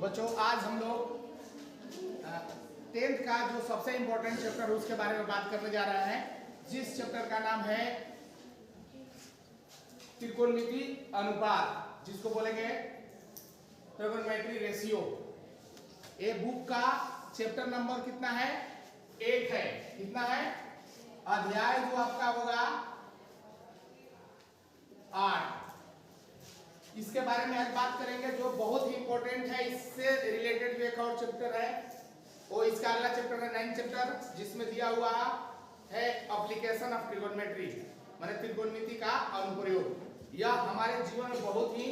बच्चों आज हम लोग 10th का जो सबसे इम्पोर्टेंट चैप्टर है उसके बारे में बात करने जा रहे हैं, जिस चैप्टर का नाम है त्रिकोणमिति अनुपात, जिसको बोलेंगे ट्रिगोनोमेट्री रेशियो। ये बुक का चैप्टर नंबर कितना है? 8 है। कितना है? अध्याय जो आपका होगा 8। इसके बारे में आज बात करेंगे जो बहुत ही इंपॉर्टेंट है। इससे रिलेटेड जो एक और चैप्टर है वो इसका अगला चैप्टर है 9th चैप्टर, जिसमें दिया हुआ है एप्लीकेशन ऑफ ट्रिगोनोमेट्री, माने त्रिकोणमिति का अनुप्रयोग। यह हमारे जीवन में बहुत ही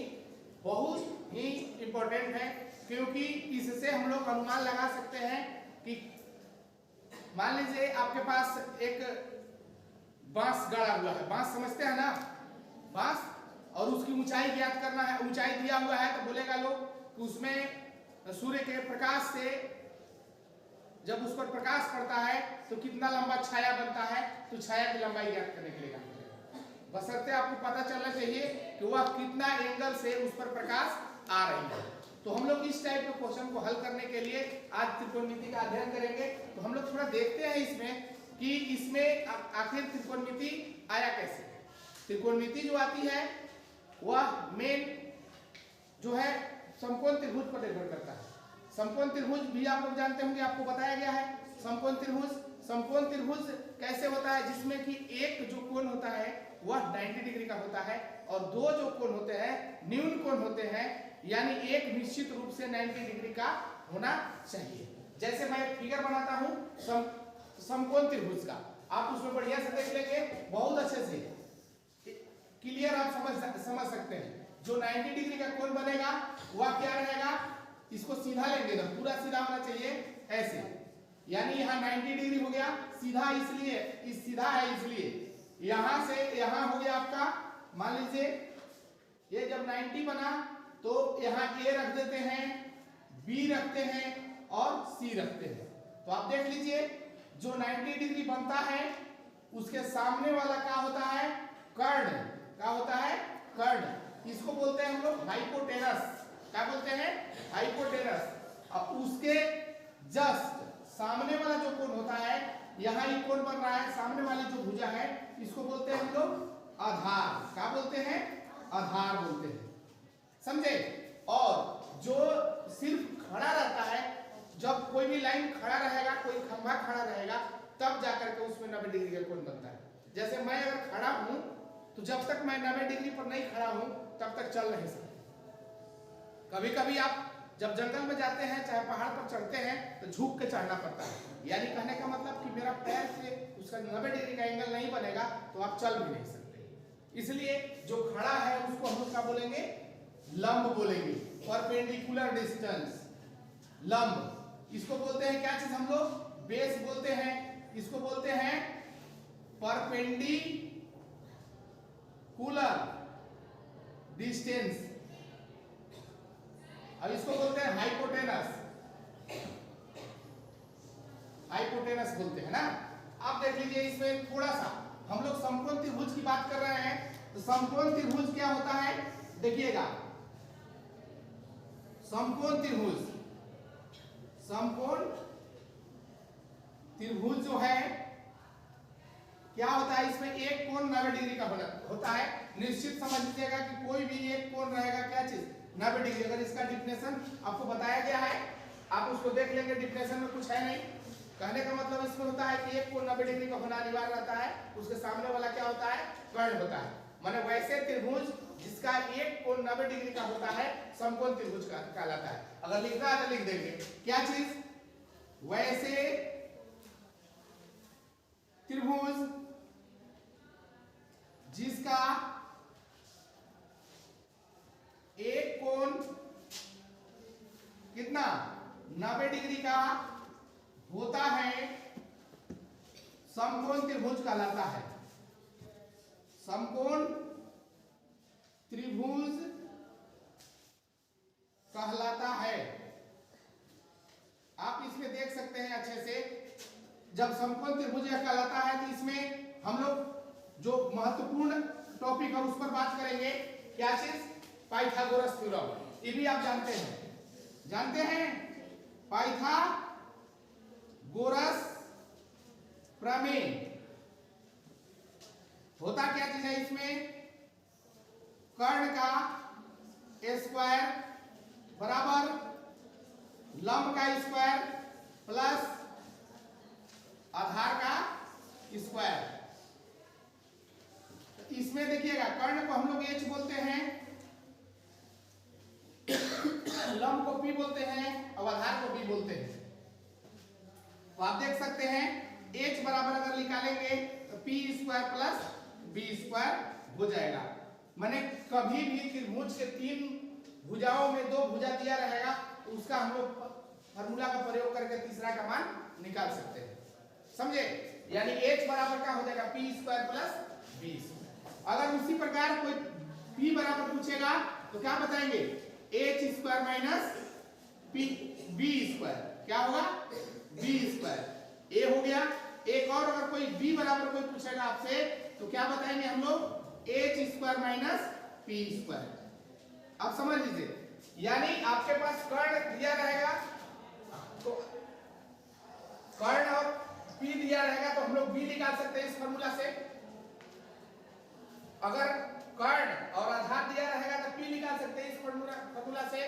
इंपॉर्टेंट है, क्योंकि इससे हम लोग अनुमान लगा सकते हैं कि मान लीजिए आपके पास एक बांस गड़ा हुआ है, बांस समझते हैं ना, बांस, और उसकी ऊंचाई ज्ञात करना है, ऊंचाई दिया हुआ है तो बोलेगा लोग कि उसमें सूर्य के प्रकाश से जब उस पर प्रकाश पड़ता है तो कितना लंबा छाया बनता है, तो छाया की लंबाई ज्ञात करने के लिए काम करेगा। बशर्ते आपको पता चलना चाहिए कि वह कितना एंगल से उस पर प्रकाश आ रही है। तो हम लोग इस टाइप के क्वेश्चन को हल करने के लिए आज त्रिकोणमिति का अध्ययन करेंगे। तो हम लोग थोड़ा देखते हैं इसमें कि इसमें आखिर त्रिकोणमिति आया कैसे। त्रिकोणमिति जो आती है वह मेन जो है समकोण त्रिभुज पर निर्भर करता है। समकोण त्रिभुज भी आप लोग जानते होंगे, आपको बताया गया है। समकोण त्रिभुज कैसे होता है? जिसमें कि एक जो कोण होता है वह 90 डिग्री का होता है और दो जो कोण होते हैं न्यून कोण होते हैं, यानी एक निश्चित रूप से 90 डिग्री का होना चाहिए। जैसे मैं एक फिगर बनाता हूं समकोण त्रिभुज का, आप उसमें बढ़िया से देख लेंगे, बहुत अच्छे से क्लियर आप समझ सकते हैं। जो 90 डिग्री का कोण बनेगा वह क्या रहेगा? इसको सीधा लेंगे ना, पूरा सीधा होना चाहिए ऐसे, यानी यहाँ 90 डिग्री हो गया सीधा, इसलिए इस सीधा है, इसलिए यहां से यहां हो गया आपका, मान लीजिए ये जब 90 बना तो यहाँ A रख देते हैं, B रखते हैं और C रखते हैं। तो आप देख लीजिए जो 90 डिग्री बनता है उसके सामने वाला क्या होता है? कर्ण। क्या होता है? कर्ण। इसको बोलते हैं हम लोग हाइपोटेनस। क्या बोलते हैं? हाइपोटेनस। अब उसके जस्ट सामने वाला जो कोण होता है, यहाँ ये कोण बन रहा है, सामने वाली जो भुजा है इसको बोलते हैं हम लोग आधार। क्या बोलते हैं? आधार बोलते हैं, समझे? और जो सिर्फ खड़ा रहता है, जब कोई भी लाइन खड़ा रहेगा, कोई खंभा खड़ा रहेगा, तब जाकर के उसमें 90 डिग्री का कोण बनता है। जैसे मैं अगर खड़ा हूं तो जब तक मैं 90 डिग्री पर नहीं खड़ा हूं तब तक चल नहीं सकता। कभी कभी आप जब जंगल में जाते हैं, चाहे पहाड़ पर चढ़ते हैं, तो झुक के चढ़ना पड़ता है। यानी कहने का मतलब कि मेरा पैर से उसका 90 डिग्री का एंगल नहीं बनेगा तो आप चल भी नहीं सकते। इसलिए जो खड़ा है उसको हम लोग क्या बोलेंगे? लंब बोलेंगे। परपेंडिकुलर डिस्टेंस, लंब। इसको बोलते हैं क्या चीज हम लोग? बेस बोलते हैं। इसको बोलते हैं परपेंडिकुलर डिस्टेंस। अब इसको बोलते हैं हाइपोटेनस। हाइपोटेनस बोलते हैं ना। आप देख लीजिए इसमें थोड़ा सा हम लोग समकोण त्रिभुज की बात कर रहे हैं, तो समकोण त्रिभुज क्या होता है देखिएगा। समकोण त्रिभुज, समकोण त्रिभुज जो है क्या होता है? इसमें एक कोण 90 डिग्री का होता है। निश्चित समझ लीजिएगा कि कोई भी एक कोण रहेगा, क्या चीज? 90 डिग्री। अगर इसका डिफिनेशन आपको बताया गया है, आप उसको देख लेंगे, डिफिनेशन में कुछ है नहीं। कहने का मतलब इसमें होता है कि एक कोण 90 डिग्री का होना अनिवार्य रहता है, उसके सामने वाला क्या होता है? कर्ण होता है। माने वैसे त्रिभुज जिसका एक कोण 90 डिग्री का होता है समकोण त्रिभुज कहलाता है। अगर लिखना है तो लिख देंगे क्या चीज? वैसे त्रिभुज जिसका एक कोण कितना? 90 डिग्री का होता है, समकोण त्रिभुज कहलाता है। समकोण त्रिभुज कहलाता है। आप इसमें देख सकते हैं अच्छे से, जब समकोण त्रिभुज कहलाता है तो इसमें हम लोग जो महत्वपूर्ण टॉपिक है उस पर बात करेंगे। क्या चीज? Pythagoras theorem. ये भी आप जानते हैं। जानते हैं पाइथागोरस प्रमेय होता क्या चीज है इसमें, कर्ण का स्क्वायर बराबर लंब का स्क्वायर प्लस आधार का स्क्वायर। इसमें देखिएगा कर्ण को हम लोग h बोलते हैं, लंब को p बोलते हैं और आधार को b बोलते हैं। तो आप देख सकते हैं h बराबर अगर निकालेंगे तो p square plus b square हो जाएगा। माने कभी भी त्रिभुज के 3 भुजाओं में 2 भुजा दिया रहेगा तो उसका हम लोग फार्मूला का प्रयोग करके तीसरा का मान निकाल सकते हैं, समझे। यानी h बराबर का हो जाएगा p square plus b square. अगर उसी प्रकार कोई p बराबर पूछेगा तो क्या बताएंगे, h square minus b square, क्या होगा b स्क्वायर, a हो गया। एक और अगर कोई b बराबर कोई पूछेगा आपसे तो क्या बताएंगे हम लोग, h square minus p square. आप समझ लीजिए, यानी आपके पास कर्ण दिया रहेगा तो कर्ण और p दिया रहेगा तो हम लोग b निकाल सकते हैं इस फार्मूला से। अगर कर्ण और आधार दिया रहेगा तो p निकाल सकते हैं इस फार्मूला से,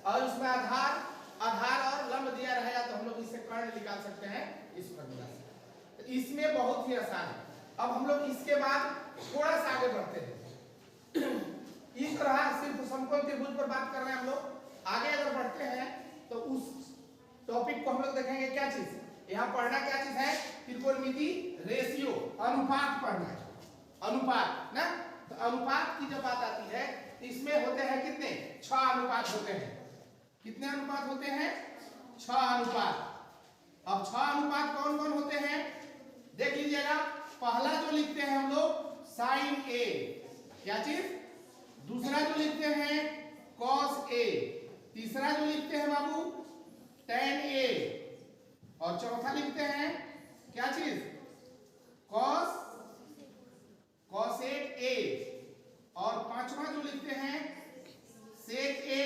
और इसमें आधार और लंब दिया रहेगा तो हम लोग इससे कर्ण निकाल सकते हैं इस फार्मूला से। तो इसमें बहुत ही आसान है। अब हम लोग इसके बाद थोड़ा सा आगे बढ़ते हैं। इस तरह सिर्फ समकोण त्रिभुज पर बात कर रहे हैं हम लोग। आगे अगर बढ़ते हैं तो उस टॉपिक को हम लोग देखेंगे क्या चीज, यहाँ पढ़ना क्या चीज है, त्रिकोणमिति रेशियो, अनुपात पढ़ना है, अनुपात ना। तो अनुपात की जब बात आती है तो इसमें होते हैं कितने, 6 अनुपात होते हैं। कितने अनुपात होते हैं, 6 अनुपात। अब 6 अनुपात कौन कौन होते हैं देख लीजिएगा। पहला जो लिखते हैं हम लोग साइन ए, क्या चीज, दूसरा जो लिखते हैं कॉस ए, तीसरा जो लिखते हैं बाबू टेन ए, और चौथा लिखते हैं क्या चीज, कॉसेक ए, और पांचवा जो लिखते हैं सेक ए,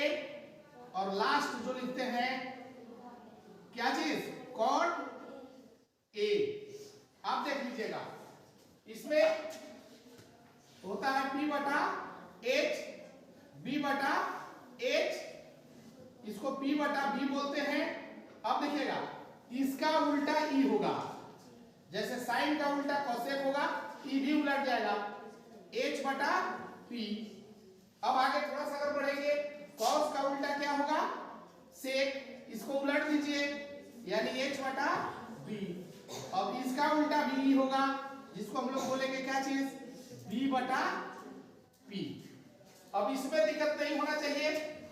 और लास्ट जो लिखते हैं क्या चीज, कॉट ए। आप देख लीजिएगा इसमें होता है p बटा h, b बटा h, इसको p बटा b बोलते हैं। अब देखिएगा इसका उल्टा e होगा, जैसे साइन का उल्टा कोसेक होगा, e भी उलट जाएगा, h बटा p। अब आगे थोड़ा सा अगर बढ़ेंगे, cos का उल्टा क्या होगा, सेक, इसको उलट दीजिए यानी h बटा b। अब इसका उल्टा b होगा जिसको हम लोग बोलेंगे क्या चीज, b बटा p। अब इसमें दिक्कत नहीं होना चाहिए।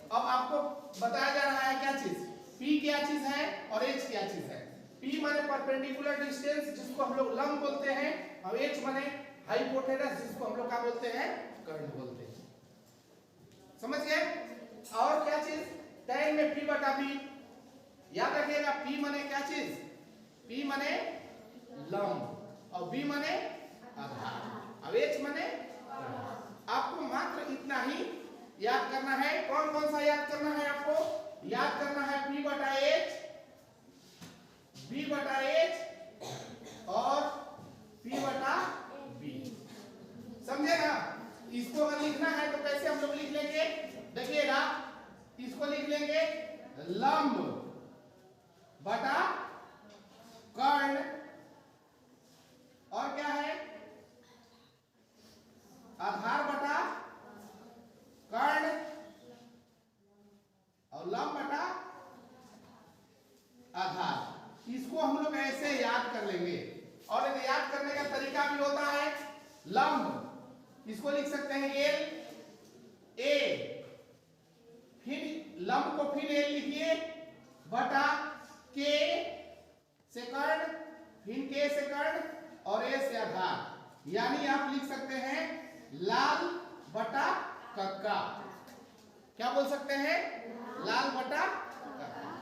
अब आपको बताया जा रहा है क्या चीज, p क्या चीज है और h क्या चीज है। p माने परपेंडिकुलर डिस्टेंस जिसको हम लोग लंब बोलते हैं, और h माने हाइपोटेनस जिसको हम लोग क्या बोलते हैं, कर्ण बोलते हैं। समझ गए। और क्या चीज, tan में p बटा b, याद रखिएगा p माने क्या चीज, p माने लंब और b माने आधार, अब h माने। आपको मात्र इतना ही याद करना है। कौन कौन सा याद करना है आपको, याद करना है p बटा h, b बटा h और p बटा b। समझे ना। इसको अगर लिखना है तो कैसे हम लोग लिख लेंगे, देखिएगा इसको लिख लेंगे लंब बटा कर्ण, और क्या है आधार बटा कर्ण, और लंब बटा आधार। इसको हम लोग ऐसे याद कर लेंगे। और याद करने का तरीका भी होता है, लंब इसको लिख सकते हैं एल ए, फिर लंब को फिर एल लिखिए बटा के से कर्ण, फिर के से कर्ण और ए से आधार। यानी आप लिख सकते हैं लाल बटा कक्का। क्या बोल सकते हैं, लाल बटा कक्का।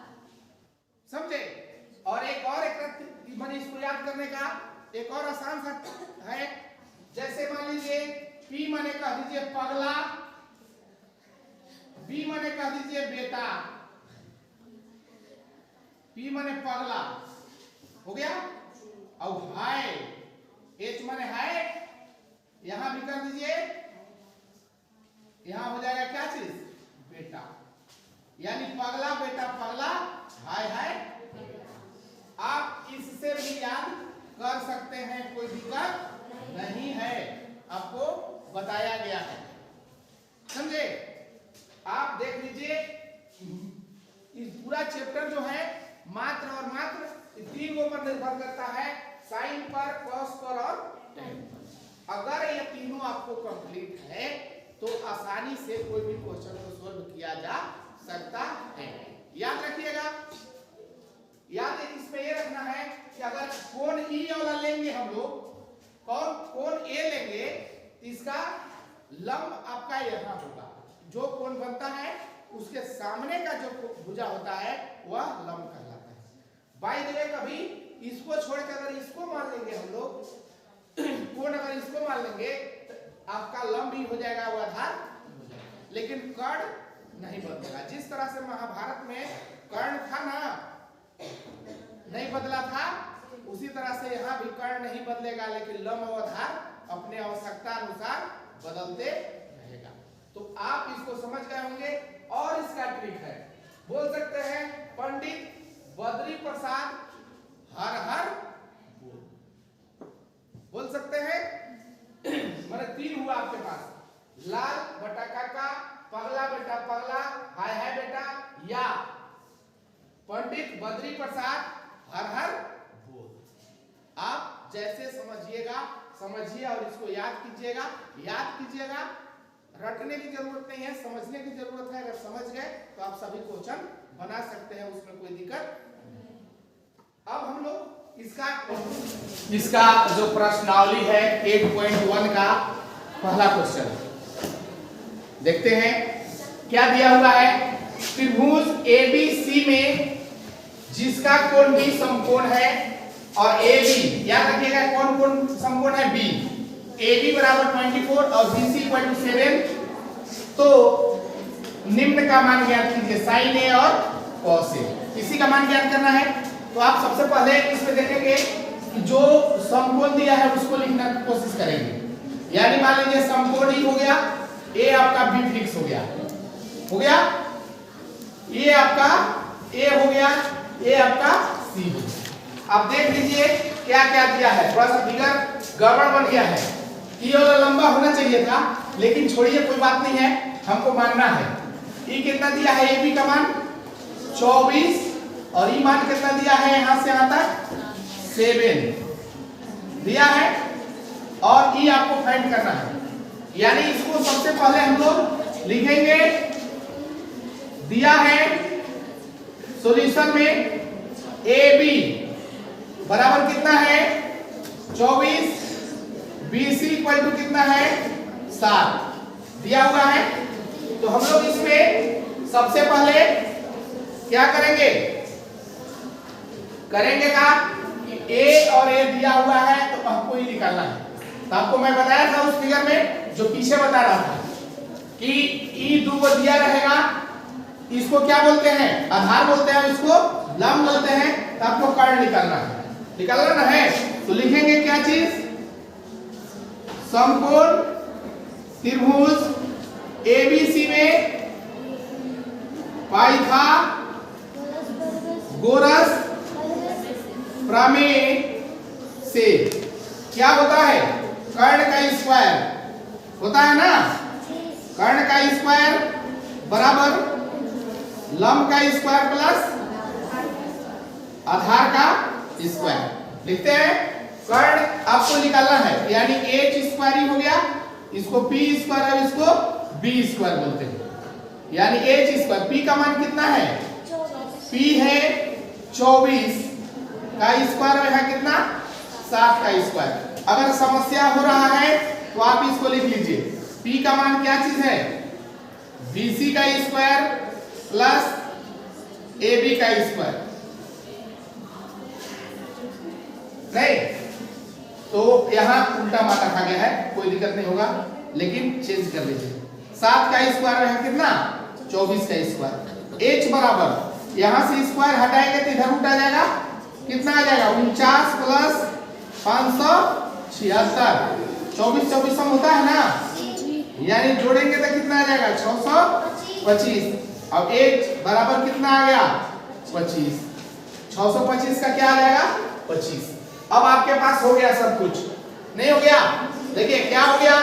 समझे। और एक माने इसको याद करने का एक और आसान सा है। जैसे मान लीजिए P माने कह दीजिए पगला, B माने कह दीजिए बेटा, P माने पगला, हो गया। और हाय, H माने हाय, यहां भी कर दीजिए, यहां हो जाएगा क्या चीज, बेटा, यानी पगला बेटा पगला, हाय हाय। आप इससे भी याद कर सकते हैं, कोई दिक्कत नहीं है, आपको बताया गया है, समझे। आप देख लीजिए, इस पूरा चैप्टर जो है मात्र और मात्र तीन को पर निर्भर करता है, साइन पर, कॉस पर और टेन पर। अगर ये तीनों आपको कंप्लीट है तो आसानी से कोई भी क्वेश्चन को सॉल्व किया जा सकता है। याद रखिएगा, याद इसमें ये रखना है कि अगर कोण ई वाला लेंगे हम लोग, कोण ए लेंगे, इसका लंब आपका यहाँ होगा, जो कोण बनता है उसके सामने का जो भुजा होता है वह लंब कहलाता है। बाय द वे, कभी इसको छोड़कर अगर इसको मान लेंगे हम लोग, कोण अगर इसको मान लेंगे तो आपका लंब ही हो जाएगा, वो आधार हो जाएगा, लेकिन कर्ण नहीं बदलेगा। जिस तरह से महाभारत में कर्ण था ना, नहीं बदला था, उसी तरह से यहाँ भी कर्ण नहीं बदलेगा, लेकिन लंब और आधार अपने आवश्यकता अनुसार बदलते रहेगा। तो आप इसको समझ गए होंगे। और इसका ट्रिक है, बोल सकते हैं पंडित बद्री प्रसाद हर हर बोल सकते हैं। मतलब तीन हुआ आपके पास, लाल बटा काका, पगला बेटा पगला, हाय हाय बेटा, या पंडित बद्री प्रसाद हर हर बोल। आप जैसे समझिएगा समझिए और इसको याद कीजिएगा। रटने की जरूरत नहीं है, समझने की जरूरत है। अगर समझ गए तो आप सभी क्वेश्चन बना सकते हैं, उसमें कोई दिक्कत नहीं। अब हम लोग इसका जो प्रश्नावली है 8.1 का पहला क्वेश्चन देखते हैं। क्या दिया हुआ है, त्रिभुज ABC में जिसका कोण B समकोण है और AB, याद रखिएगा कौन कौन समकोण है, B, AB बराबर 24 और BC इक्वल टू 7, तो निम्न का मान ज्ञात कीजिए, साइन A और कॉस A। इसी का मान ज्ञात करना है। तो आप सबसे पहले इसमें देखेंगे कि जो समकोण दिया है उसको लिखने की कोशिश करेंगे। यानी मान लीजिए समकोण ही हो गया, A आपका B फिक्स हो गया, ये आपका A हो गया, ये आपका C हो गया। आप देख लीजिए क्या क्या दिया है, थोड़ा सा फिगर गड़बड़ बन गया है। ये वाला लंबा होना चाहिए था, लेकिन छोड़िए कोई बात नहीं है, हमको मानना है। ये कितना दिया है, AB का मान 24 और ये मान कितना दिया है, यहां से यहां तक 7 दिया है, और ये आपको फाइंड करना है। यानी इसको सबसे पहले हम लोग लिखेंगे, दिया है सॉल्यूशन में AB बराबर कितना है 24, BC इक्वल टू कितना है 7 दिया हुआ है। तो हम लोग इसमें सबसे पहले क्या करेंगे का A और A दिया हुआ है तो हमको ही निकालना है। तो आपको मैं बताया था उस फिगर में, जो पीछे बता रहा था कि E दो को दिया रहेगा, इसको क्या बोलते हैं, आधार बोलते हैं, इसको लंब बोलते हैं। तो आपको कर्ण निकालना ना है। तो लिखेंगे क्या चीज, समकोण त्रिभुज ABC में पाइथागोरस प्रमेय से क्या होता है, कर्ण का स्क्वायर होता है ना, कर्ण का स्क्वायर बराबर लंब का स्क्वायर प्लस आधार का स्क्वायर। लिखते हैं कर्ण आपको निकालना है, यानी H स्क्वायर ही हो गया, इसको P स्क्वायर और इसको B स्क्वायर बोलते हैं। यानी H स्क्वायर, P का मान कितना है, P है 24 का स्क्वायर है कितना 7 का स्क्वायर। अगर समस्या हो रहा है तो आप इसको लिख लीजिए, P का मान क्या चीज है, BC का स्क्वायर प्लस AB का स्क्वायर, नहीं तो यहां उल्टा मान रखा गया है, कोई दिक्कत नहीं होगा, लेकिन चेंज कर लीजिए। 7 का स्क्वायर है कितना 24 का स्क्वायर। H बराबर यहाँ से स्क्वायर हटाएंगे तो इधर रूट आ जाएगा, कितना आ जाएगा 49 प्लस 576, 24 24 होता है ना, यानी जोड़ेंगे तो कितना आ जाएगा 625। अब h बराबर कितना आ गया 25, 625 का क्या आ जाएगा 25। अब आपके पास हो गया सब कुछ, नहीं हो गया? देखिए क्या हो गया,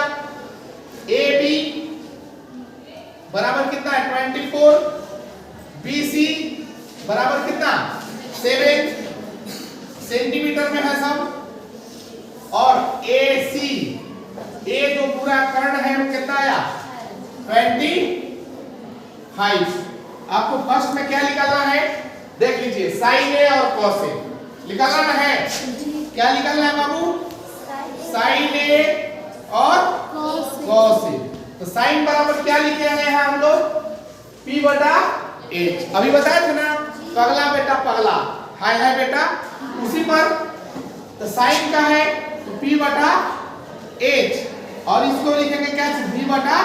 AB बराबर कितना है 24, BC बराबर कितना 7 सेंटीमीटर में है सब, और AC A जो पूरा कर्ण है वो कितना आया 25। आपको फर्स्ट में क्या निकालना है, देख लीजिए साइन A और कॉस A निकालना है। क्या निकालना है बाबू, साइन A और कॉस A। तो साइन बराबर क्या लिखे हैं यहाँ हम लोग P बटा H। अभी बताया था ना, पगला बेटा पगला, हाय हाय बेटा उसी पर। तो साइन का है तो P बटा H, और इसको लिखेंगे क्या V बटा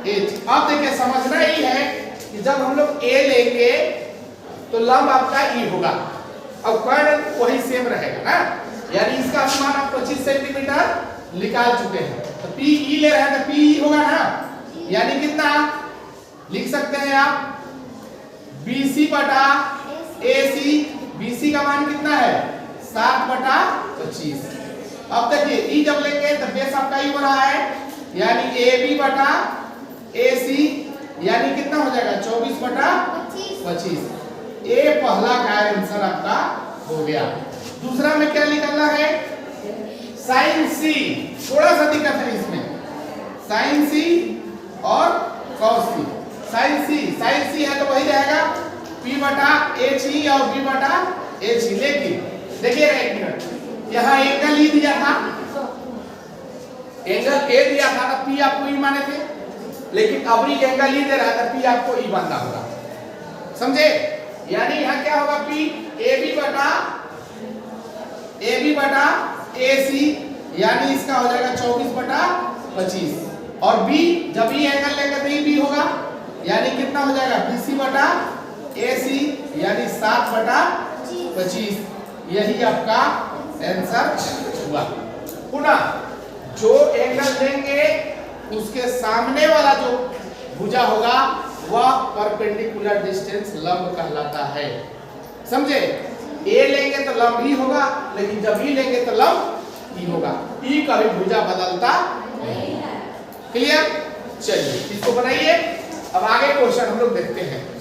H। अब देखिए समझना ही है कि जब हम लोग A लेंगे तो लंब आपका E होगा, अब कर्ण वही सेम रहेगा ना, यानी इसका अनुमान आप 25 सेंटीमीटर निकाल चुके हैं। तो PE ले रहे हैं तो PE होगा ना, यानी कितना लिख सकते हैं आप BC बटा AC। BC का मान कितना है 7 बटा 25। अब देखिए E जब लेंगे तो बेस आपका E हो रहा है, यानी AB बटा AC, यानी कितना हो जाएगा 24 बटा 25। A पहला का आंसर आपका हो गया। दूसरा में क्या निकालना है, साइन C। थोड़ा सा दिक्कत है इसमें, साइन C और कॉस C। साइन C है तो वही रहेगा P बटा HE और B बटा HE। लेकिन देखिएगा एक मिनट, यहाँ एंगल E दिया था, एंगल A दिया था तो P आपको E माने थे, लेकिन अब एंगल E दे रहा था, P आपको E मानना होगा, समझे? यानी यहाँ क्या होगा P AB बटा AC, यानी इसका हो जाएगा 24 बटा 25, और B जब E एंगल लेंगे तो B होगा, यानी कितना हो जाएगा BC बटा AC, यानी 7 बटा 25। यही आपका आंसर हुआ। पुनः जो एंगल लेंगे उसके सामने वाला जो भुजा होगा वह परपेंडिकुलर डिस्टेंस लंब कहलाता है, समझे? A लेंगे तो लंब ही होगा, लेकिन जब E लेंगे तो लंब E होगा। E का भी भुजा बदलता नहीं है। क्लियर? चलिए इसको बनाइए। अब आगे क्वेश्चन हम लोग देखते हैं।